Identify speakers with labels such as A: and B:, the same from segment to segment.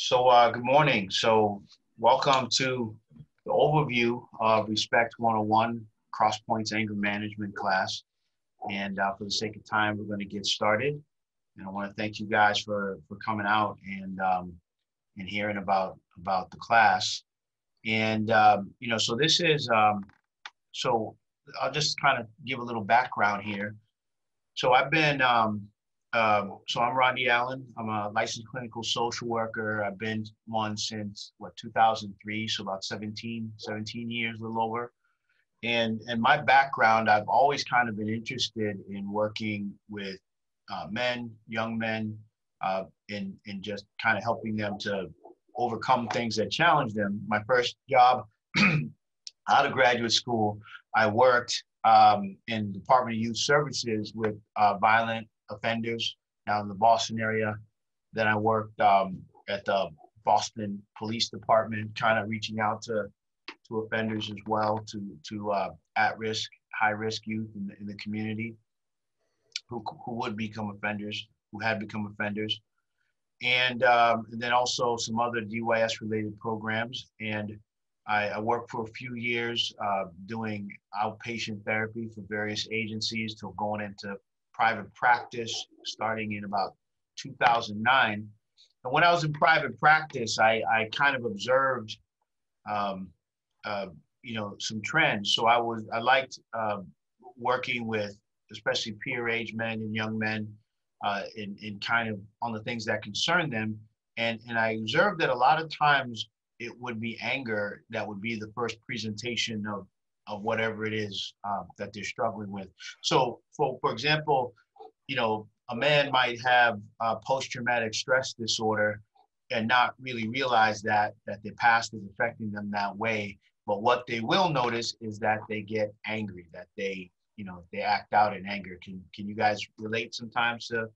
A: Good morning. Welcome to the overview of Respect 101, CrossPoint's anger management class. And for the sake of time, we're going to get started. And I want to thank you guys for coming out and hearing about the class. And, so this is, so I'll just kind of give a little background here. So I've been, so I'm Rodney Allen. I'm a licensed clinical social worker. I've been one since 2003, so about 17 years, a little over. And my background, I've always kind of been interested in working with young men, in just kind of helping them to overcome things that challenge them. My first job out of graduate school, I worked in the Department of Youth Services with violent offenders down in the Boston area. Then I worked at the Boston Police Department, kind of reaching out to offenders as well, to at-risk, high-risk youth in the community who would become offenders, who had become offenders. And then also some other DYS-related programs. And I worked for a few years doing outpatient therapy for various agencies till going into private practice starting in about 2009. And when I was in private practice, I kind of observed, some trends. So I liked working with especially peer age men and young men in kind of on the things that concern them. And I observed that a lot of times it would be anger that would be the first presentation of whatever it is that they're struggling with. So for example, a man might have post-traumatic stress disorder and not really realize that their past is affecting them that way. But what they will notice is that they get angry, that they act out in anger. Can you guys relate sometimes to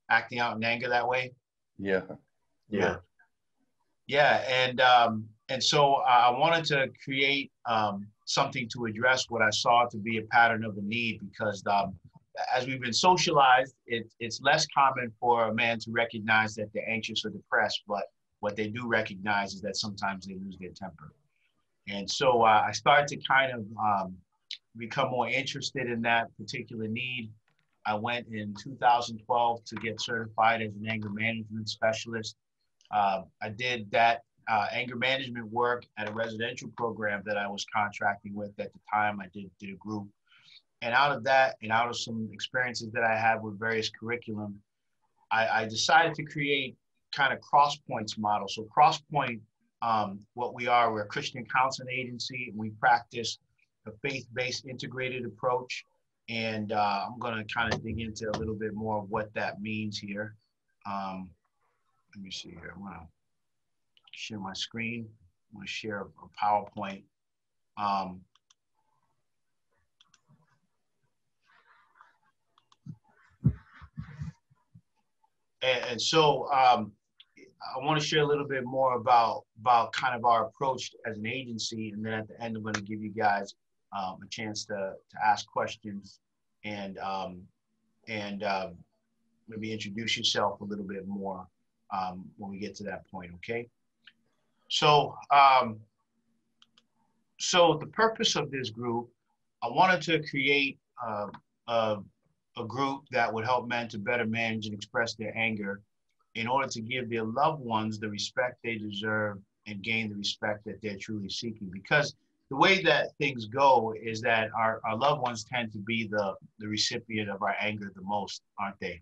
A: acting out in anger that way?
B: Yeah.
A: And so I wanted to create something to address what I saw to be a pattern of a need, because as we've been socialized, it's less common for a man to recognize that they're anxious or depressed, but what they do recognize is that sometimes they lose their temper. And so I started to kind of become more interested in that particular need. I went in 2012 to get certified as an anger management specialist. I did that anger management work at a residential program that I was contracting with at the time. I did a group. And out of that, and out of some experiences that I had with various curriculum, I decided to create kind of CrossPoint'S model. So CrossPoint, we're a Christian counseling agency, and we practice a faith-based integrated approach. And I'm going to kind of dig into a little bit more of what that means here. Let me see here. I'm going to share my screen. I'm going to share a PowerPoint. And so I want to share a little bit more about kind of our approach as an agency. And then at the end, I'm going to give you guys a chance to ask questions and maybe introduce yourself a little bit more when we get to that point, okay? So, so the purpose of this group, I wanted to create a group that would help men to better manage and express their anger in order to give their loved ones the respect they deserve and gain the respect that they're truly seeking. Because the way that things go is that our loved ones tend to be the recipient of our anger the most, aren't they?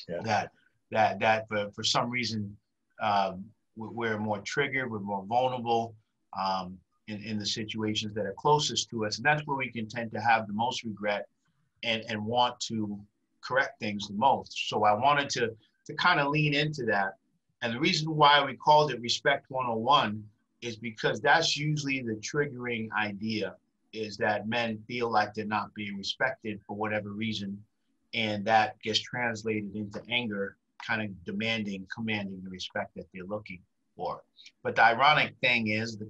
A: Yeah. That for some reason, we're more triggered, we're more vulnerable in the situations that are closest to us. And that's where we can tend to have the most regret and want to correct things the most. So I wanted to kind of lean into that. And the reason why we called it Respect 101 is because that's usually the triggering idea, is that men feel like they're not being respected for whatever reason. And that gets translated into anger, kind of commanding the respect that they're looking for. But the ironic thing is that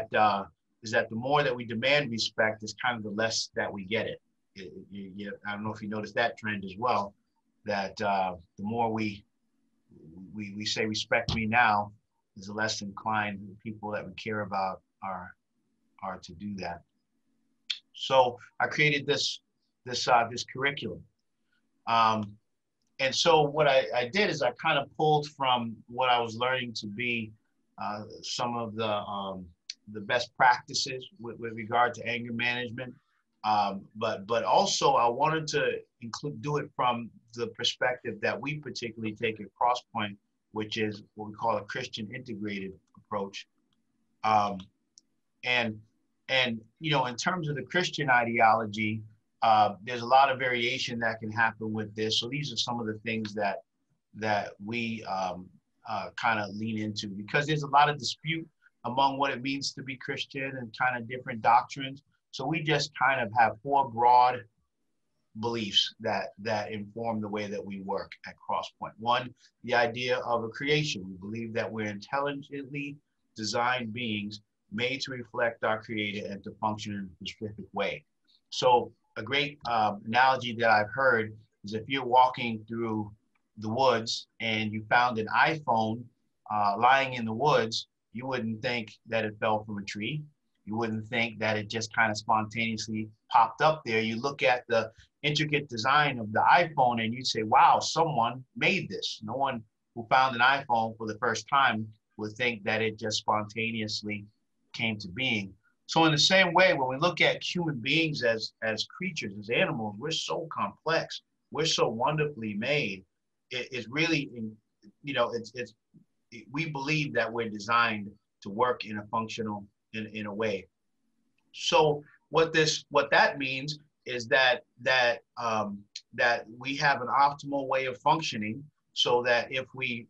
A: the more that we demand respect is kind of the less that we get it. I don't know if you noticed that trend as well, that the more we we say respect me now is less inclined the people that we care about are to do that. So I created this curriculum. And so what I did is I kind of pulled from what I was learning to be some of the best practices with regard to anger management. But also I wanted to do it from the perspective that we particularly take at CrossPoint, which is what we call a Christian integrated approach. And you know, in terms of the Christian ideology, there's a lot of variation that can happen with this. So these are some of the things that we kind of lean into, because there's a lot of dispute among what it means to be Christian and kind of different doctrines. So we just kind of have 4 broad beliefs that inform the way that we work at CrossPoint. 1, the idea of a creation. We believe that we're intelligently designed beings made to reflect our Creator and to function in a specific way. So a great analogy that I've heard is if you're walking through the woods and you found an iPhone lying in the woods, you wouldn't think that it fell from a tree. You wouldn't think that it just kind of spontaneously popped up there. You look at the intricate design of the iPhone and you say, wow, someone made this. No one who found an iPhone for the first time would think that it just spontaneously came to being. So in the same way, when we look at human beings as creatures, as animals, we're so complex. We're so wonderfully made. It's really, you know, we believe that we're designed to work in a functional, in a way. So what that means is that we have an optimal way of functioning, so that if we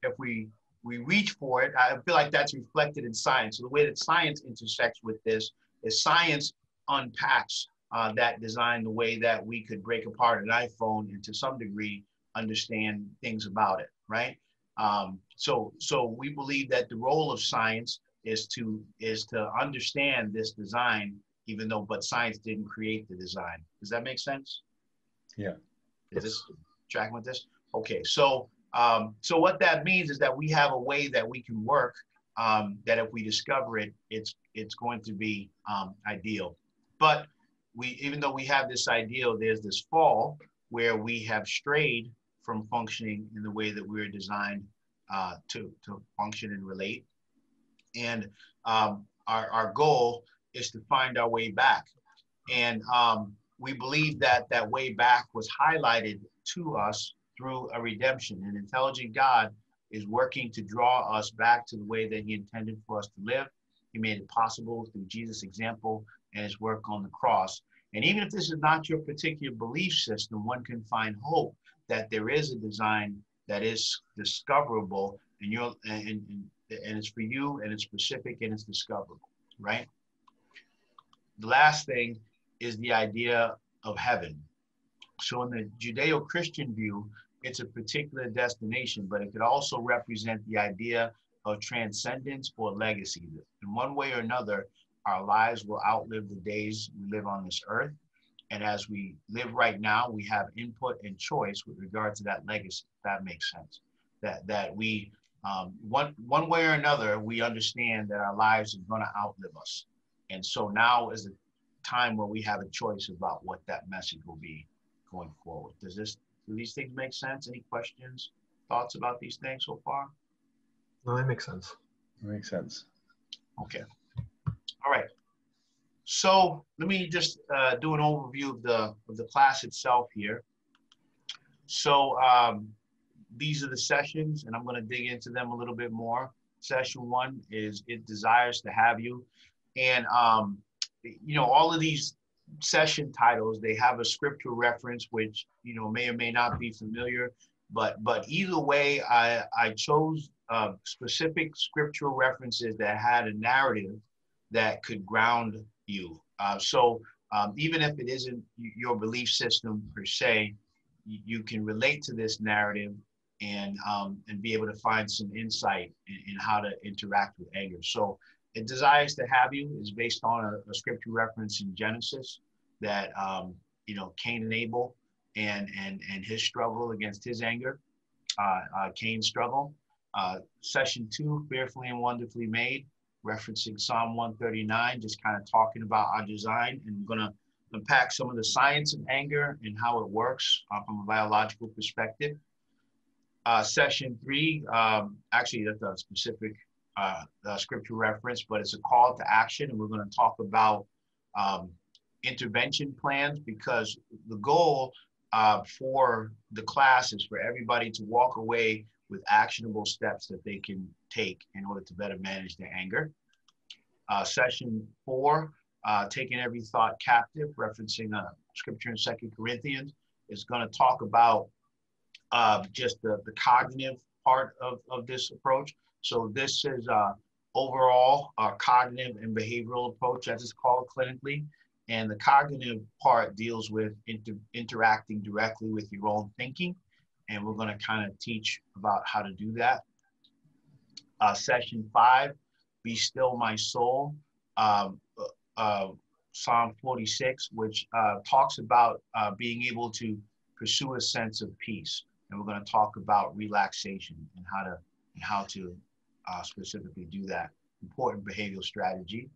A: reach for it, I feel like that's reflected in science. So the way that science intersects with this is science unpacks that design the way that we could break apart an iPhone and to some degree understand things about it, right? So we believe that the role of science is to understand this design, but science didn't create the design. Does that make sense?
B: Yeah.
A: Is this tracking with this? Okay, so what that means is that we have a way that we can work that if we discover it, it's going to be ideal. But even though we have this ideal, there's this fall where we have strayed from functioning in the way that we're designed to function and relate. And our goal is to find our way back. And we believe that that way back was highlighted to us through a redemption. An intelligent God is working to draw us back to the way that he intended for us to live. He made it possible through Jesus' example and his work on the cross. And even if this is not your particular belief system, one can find hope that there is a design that is discoverable, and it's for you, and it's specific, and it's discoverable, right? The last thing is the idea of heaven. So in the Judeo-Christian view, it's a particular destination, but it could also represent the idea of transcendence or legacy. In one way or another, our lives will outlive the days we live on this earth. And as we live right now, we have input and choice with regard to that legacy, if that makes sense. That we, one way or another, we understand that our lives are gonna outlive us. And so now is a time where we have a choice about what that message will be going forward. Do these things make sense? Any questions, thoughts about these things so far?
C: No, that makes sense.
B: That makes sense.
A: Okay. All right. So let me just do an overview of the class itself here. So these are the sessions, and I'm going to dig into them a little bit more. Session 1 is It Desires to Have You. And, you know, all of these session titles, they have a scriptural reference, which, you know, may or may not be familiar. But either way, I chose specific scriptural references that had a narrative that could ground you. So even if it isn't your belief system per se, you can relate to this narrative and be able to find some insight in how to interact with anger. So It Desires to Have You is based on a scripture reference in Genesis that, you know, Cain and Abel and his struggle against his anger, Cain's struggle. Session 2, Fearfully and Wonderfully Made, referencing Psalm 139, just kind of talking about our design, and we're going to unpack some of the science of anger and how it works from a biological perspective. Session 3, actually that's a specific scripture reference, but it's a call to action, and we're going to talk about intervention plans, because the goal for the class is for everybody to walk away with actionable steps that they can take in order to better manage their anger. Session 4, taking every thought captive, referencing scripture in 2 Corinthians, is going to talk about just the cognitive part of this approach. So this is overall cognitive and behavioral approach, as it's called clinically. And the cognitive part deals with interacting directly with your own thinking. And we're going to kind of teach about how to do that. Session 5, Be Still My Soul, Psalm 46, which talks about being able to pursue a sense of peace. And we're going to talk about relaxation and how to specifically do that. Important behavioral strategy.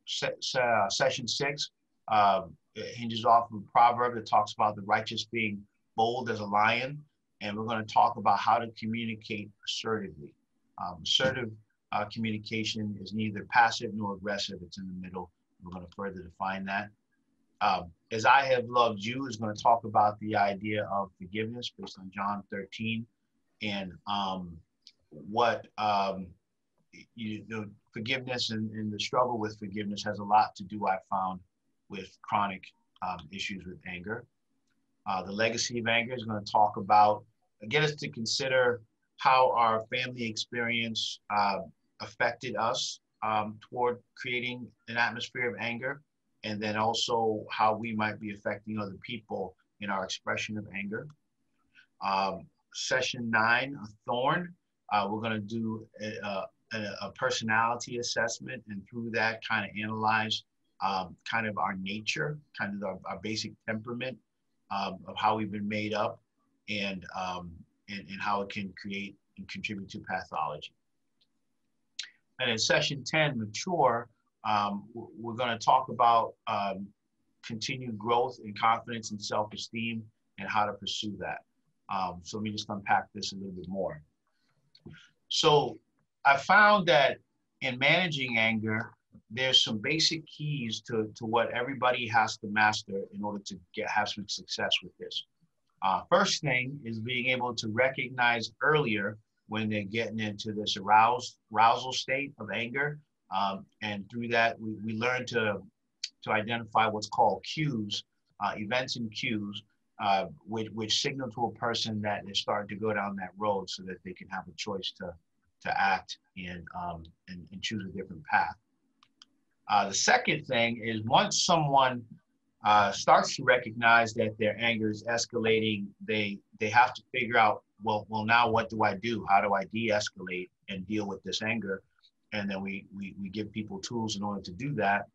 A: Session 6 hinges off of a proverb that talks about the righteous being bold as a lion. And we're going to talk about how to communicate assertively. Assertive communication is neither passive nor aggressive. It's in the middle. We're going to further define that. As I Have Loved You is going to talk about the idea of forgiveness based on John 13, and forgiveness and the struggle with forgiveness has a lot to do, I found, with chronic issues with anger. The legacy of anger is going to talk about, get us to consider how our family experience affected us toward creating an atmosphere of anger, and then also how we might be affecting other people in our expression of anger. Session 9, a thorn. We're going to do a personality assessment, and through that kind of analyze kind of our nature, kind of our basic temperament of how we've been made up, and how it can create and contribute to pathology. And in session 10, mature, we're going to talk about continued growth in confidence and self-esteem and how to pursue that. So let me just unpack this a little bit more. So I found that in managing anger, there's some basic keys to what everybody has to master in order to have some success with this. First thing is being able to recognize earlier when they're getting into this arousal state of anger. And through that, we learn to identify what's called cues, events and cues, which signal to a person that they're starting to go down that road so that they can have a choice to act and choose a different path. The second thing is, once someone starts to recognize that their anger is escalating, they have to figure out, well, now what do I do? How do I de-escalate and deal with this anger? And then we give people tools in order to do that.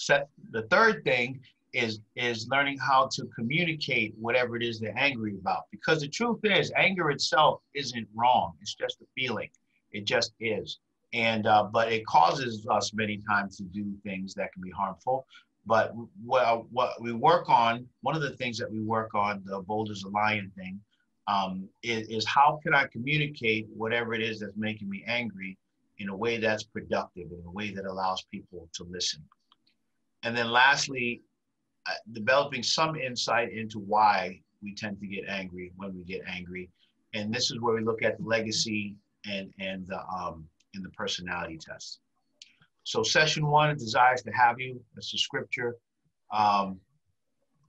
A: The third thing is learning how to communicate whatever it is they're angry about. Because the truth is, anger itself isn't wrong. It's just a feeling. It just is. And but it causes us many times to do things that can be harmful. But what we work on, one of the things that we work on, the bold as a lion thing, is how can I communicate whatever it is that's making me angry in a way that's productive, in a way that allows people to listen. And then lastly, developing some insight into why we tend to get angry when we get angry. And this is where we look at the legacy and the personality test. So session 1 desires to have you. That's the scripture. And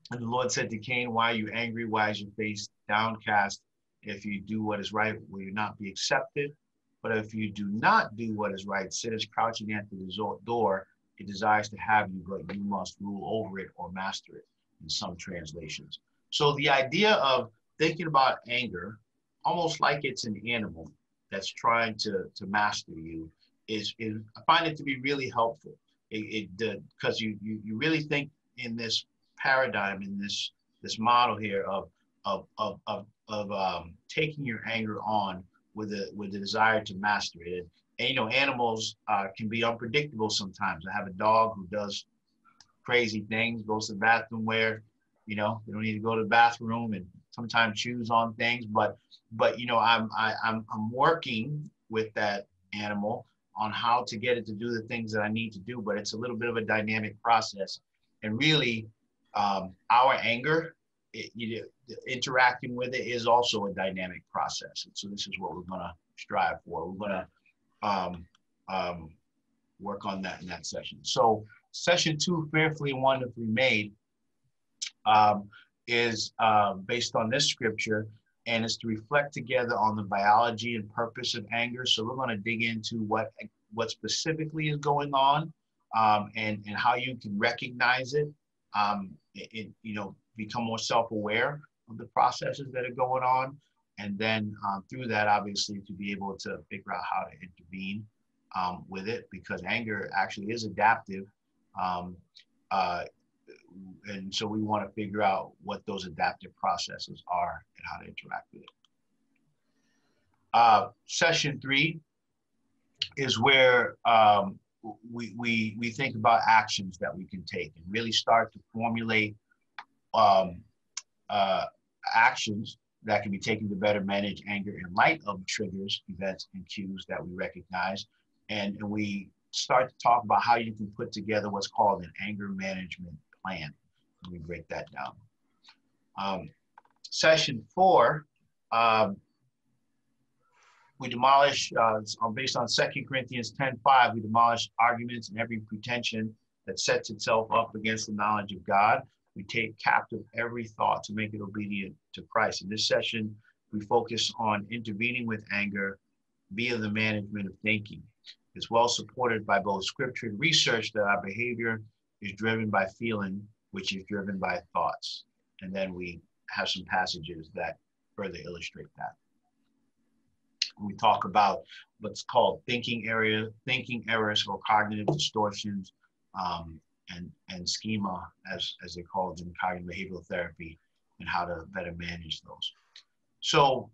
A: the Lord said to Cain, why are you angry? Why is your face downcast? If you do what is right, will you not be accepted? But if you do not do what is right, sin is crouching at the door. It desires to have you, but you must rule over it or master it in some translations. So the idea of thinking about anger, almost like it's an animal that's trying to master you, is I find it to be really helpful. Because you really think in this paradigm, in this model here of taking your anger on with the desire to master it. And you know, animals can be unpredictable sometimes. I have a dog who does crazy things, goes to the bathroom where, you know, they don't need to go to the bathroom, and sometimes chews on things. But you know, I'm working with that animal on how to get it to do the things that I need to do. But it's a little bit of a dynamic process, and really, our anger, interacting with it is also a dynamic process. And so this is what we're going to strive for. We're going to work on that in that session. So session 2, Fearfully and Wonderfully Made, is based on this scripture, and it's to reflect together on the biology and purpose of anger. So we're going to dig into what specifically is going on, and how you can recognize it, you know, become more self-aware of the processes that are going on, and then through that, obviously, to be able to figure out how to intervene with it, because anger actually is adaptive. And so we want to figure out what those adaptive processes are and how to interact with it. Session 3 is where we think about actions that we can take and really start to formulate actions that can be taken to better manage anger in light of triggers, events, and cues that we recognize. And we start to talk about how you can put together what's called an anger management plan. Let me break that down. Session 4, we demolish, based on 2 Corinthians 10:5, we demolish arguments and every pretension that sets itself up against the knowledge of God. We take captive every thought to make it obedient to Christ. In this session, we focus on intervening with anger via the management of thinking. It's well supported by both scripture and research that our behavior is driven by feeling, which is driven by thoughts. And then we have some passages that further illustrate that. We talk about what's called thinking errors or cognitive distortions, and schema, as they call it in cognitive behavioral therapy, and how to better manage those. So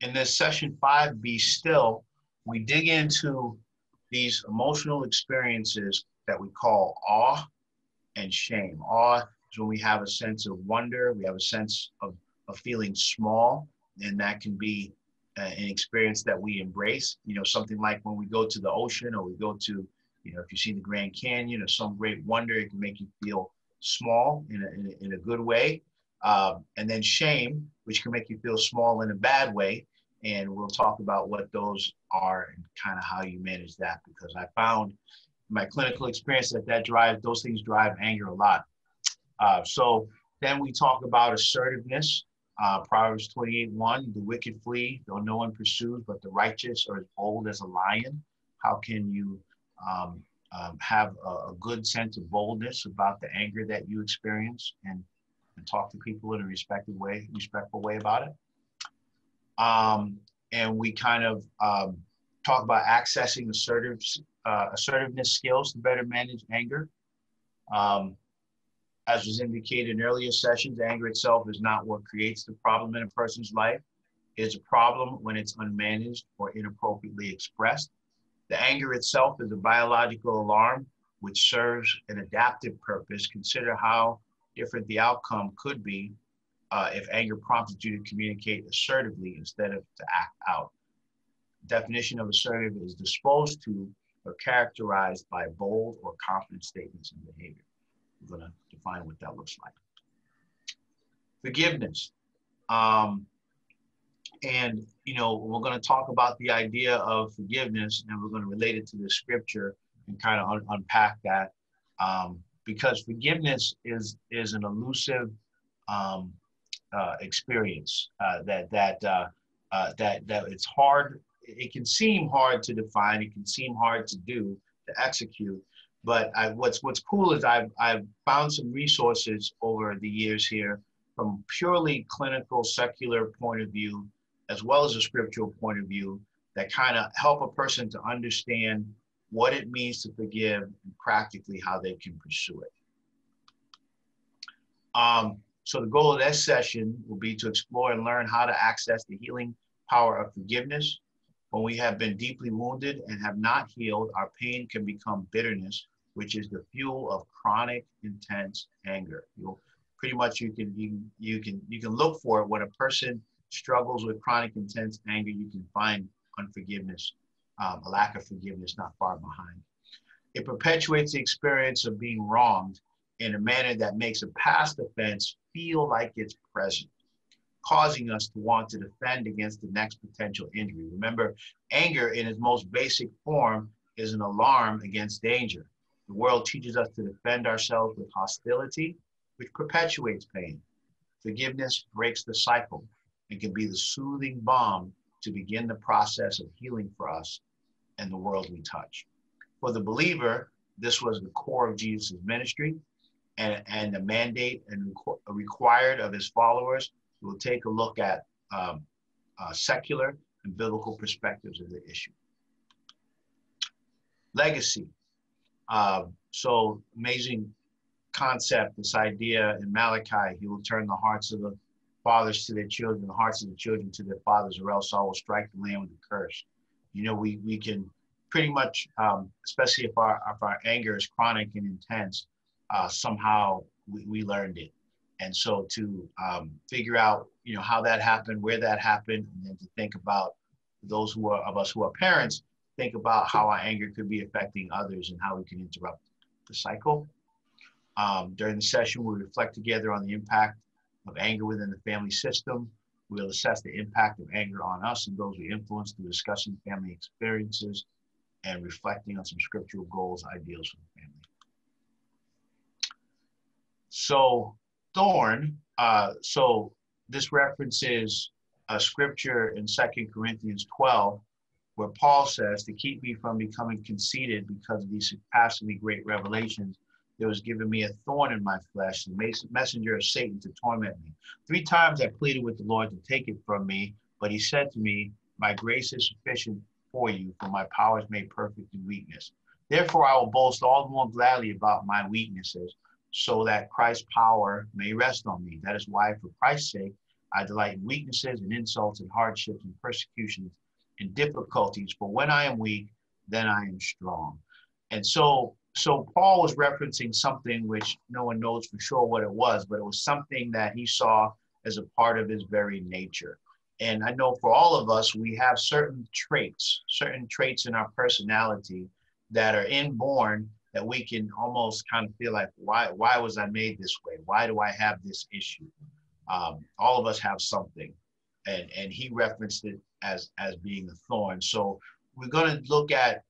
A: in this session 5, Be Still, we dig into these emotional experiences that we call awe and shame. Awe is when we have a sense of wonder, we have a sense of feeling small, and that can be an experience that we embrace. You know, something like when we go to the ocean, or we go to, you know, if you see the Grand Canyon or some great wonder, it can make you feel small in a good way. And then shame, which can make you feel small in a bad way. And we'll talk about what those are and kind of how you manage that, because I found in my clinical experience that those things drive anger a lot. So then we talk about assertiveness. Proverbs 28:1, the wicked flee, though no one pursues, but the righteous are as bold as a lion. How can you have a good sense of boldness about the anger that you experience, and talk to people in a respectful way about it? And we kind of talk about accessing assertiveness skills to better manage anger. As was indicated in earlier sessions, anger itself is not what creates the problem in a person's life. It's a problem when it's unmanaged or inappropriately expressed. The anger itself is a biological alarm which serves an adaptive purpose. Consider how different the outcome could be if anger prompted you to communicate assertively instead of to act out. Definition of assertive is disposed to or characterized by bold or confident statements and behavior. We're going to define what that looks like. Forgiveness. And, you know, we're going to talk about the idea of forgiveness, and we're going to relate it to the scripture and kind of unpack that, because forgiveness is an elusive experience that it's hard. It can seem hard to define. It can seem hard to do, to execute. But what's cool is I've found some resources over the years here from purely clinical, secular point of view, as well as a scriptural point of view, that kind of help a person to understand what it means to forgive and practically how they can pursue it. So the goal of this session will be to explore and learn how to access the healing power of forgiveness. When we have been deeply wounded and have not healed, our pain can become bitterness, which is the fuel of chronic, intense anger. Pretty much you can look for it when a person struggles with chronic, intense anger. You can find unforgiveness, a lack of forgiveness not far behind. It perpetuates the experience of being wronged in a manner that makes a past offense feel like it's present, causing us to want to defend against the next potential injury. Remember, anger in its most basic form is an alarm against danger. The world teaches us to defend ourselves with hostility, which perpetuates pain. Forgiveness breaks the cycle and can be the soothing balm to begin the process of healing for us and the world we touch. For the believer, this was the core of Jesus' ministry and the mandate and required of his followers. We'll take a look at secular and biblical perspectives of the issue. Legacy. So amazing concept, this idea in Malachi: he will turn the hearts of the fathers to their children, the hearts of the children to their fathers, or else I will strike the land with a curse. You know, we can pretty much, especially if our anger is chronic and intense, somehow we learned it. And so to figure out, you know, how that happened, where that happened, and then to think about those of us who are parents, think about how our anger could be affecting others and how we can interrupt the cycle. During the session, we'll reflect together on the impact of anger within the family system. We'll assess the impact of anger on us and those we influence through discussing family experiences and reflecting on some scriptural goals, ideals for the family. So thorn, so this references a scripture in 2 Corinthians 12, where Paul says, to keep me from becoming conceited because of these surpassingly great revelations, there was given me a thorn in my flesh, the messenger of Satan to torment me. 3 times I pleaded with the Lord to take it from me, but he said to me, my grace is sufficient for you, for my power is made perfect in weakness. Therefore I will boast all the more gladly about my weaknesses, so that Christ's power may rest on me. That is why, for Christ's sake, I delight in weaknesses and insults and hardships and persecutions and difficulties. For when I am weak, then I am strong. And so Paul was referencing something which no one knows for sure what it was, but it was something that he saw as a part of his very nature. And I know for all of us, we have certain traits in our personality that are inborn, that we can almost kind of feel like, why was I made this way? Why do I have this issue? All of us have something. And he referenced it as being a thorn. So we're going to look at,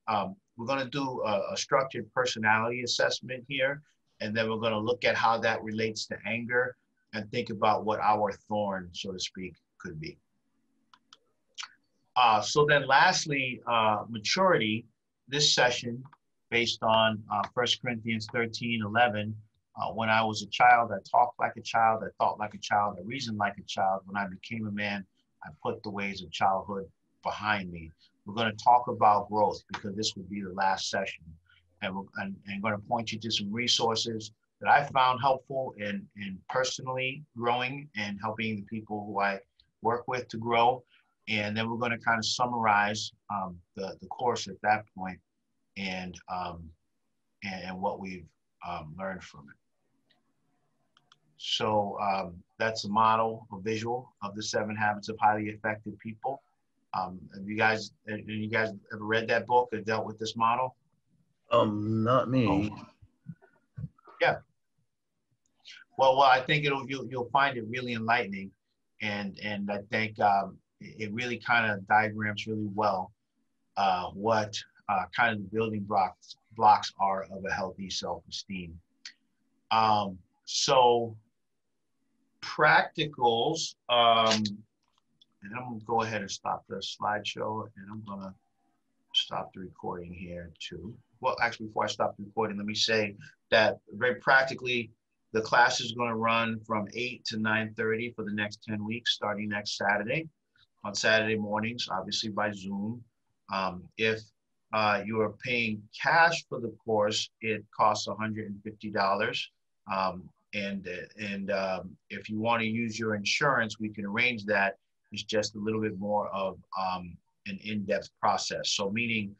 A: we're going to do a structured personality assessment here. And then we're going to look at how that relates to anger and think about what our thorn, so to speak, could be. So then lastly, maturity. This session, based on 1 Corinthians 13:11, when I was a child, I talked like a child, I thought like a child, I reasoned like a child. When I became a man, I put the ways of childhood behind me. We're going to talk about growth because this will be the last session. And I'm going to point you to some resources that I found helpful in personally growing and helping the people who I work with to grow. And then we're going to kind of summarize the course at that point and what we've learned from it. So that's a model, a visual of the 7 Habits of Highly Effective People. Have you guys ever read that book or dealt with this model?
B: Not me.
A: Oh. Yeah. Well, I think you'll find it really enlightening, and I think it really kind of diagrams really well what kind of the building blocks are of a healthy self-esteem. So practicals, and I'm gonna go ahead and stop the slideshow, and I'm gonna stop the recording here too. Well, actually, before I stop the recording, let me say that very practically, the class is gonna run from 8 to 9:30 for the next 10 weeks, starting next Saturday. On Saturday mornings, obviously by Zoom. If you are paying cash for the course, it costs $150. if you want to use your insurance, we can arrange that. It's just a little bit more of an in-depth process. So meaning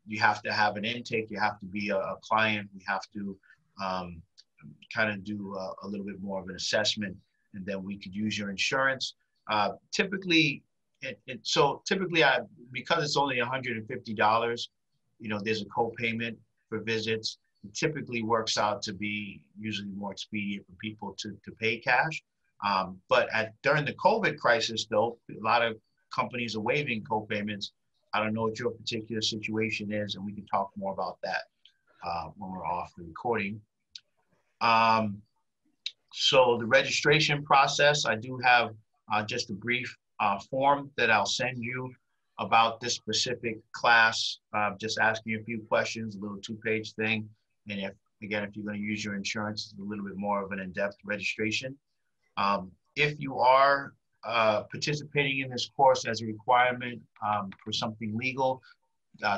A: you have to have an intake, you have to be a client, we have to kind of do a little bit more of an assessment, and then we could use your insurance. Typically, because it's only $150, there's a co-payment for visits. It typically works out to be usually more expedient for people to pay cash. But during the COVID crisis, though, a lot of companies are waiving co-payments. I don't know what your particular situation is, and we can talk more about that when we're off the recording. So the registration process, I do have just a brief form that I'll send you about this specific class, just asking you a few questions, a little 2-page thing. And if you're going to use your insurance, it's a little bit more of an in-depth registration. If you are participating in this course as a requirement for something legal,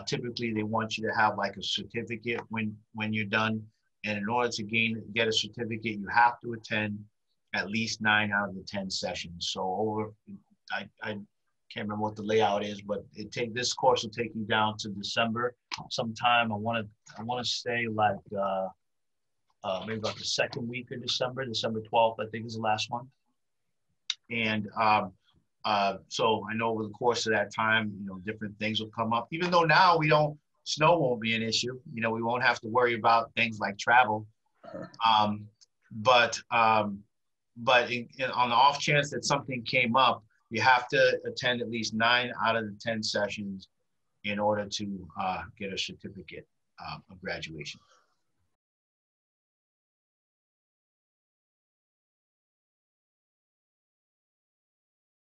A: typically they want you to have like a certificate when you're done. And in order to get a certificate, you have to attend at least 9 out of the 10 sessions. So I can't remember what the layout is, but this course will take you down to December sometime. I want to say like maybe about the second week of December 12th, I think is the last one. And so I know over the course of that time, different things will come up. Even though now snow won't be an issue. We won't have to worry about things like travel. But on the off chance that something came up, you have to attend at least 9 out of the 10 sessions in order to get a certificate of graduation.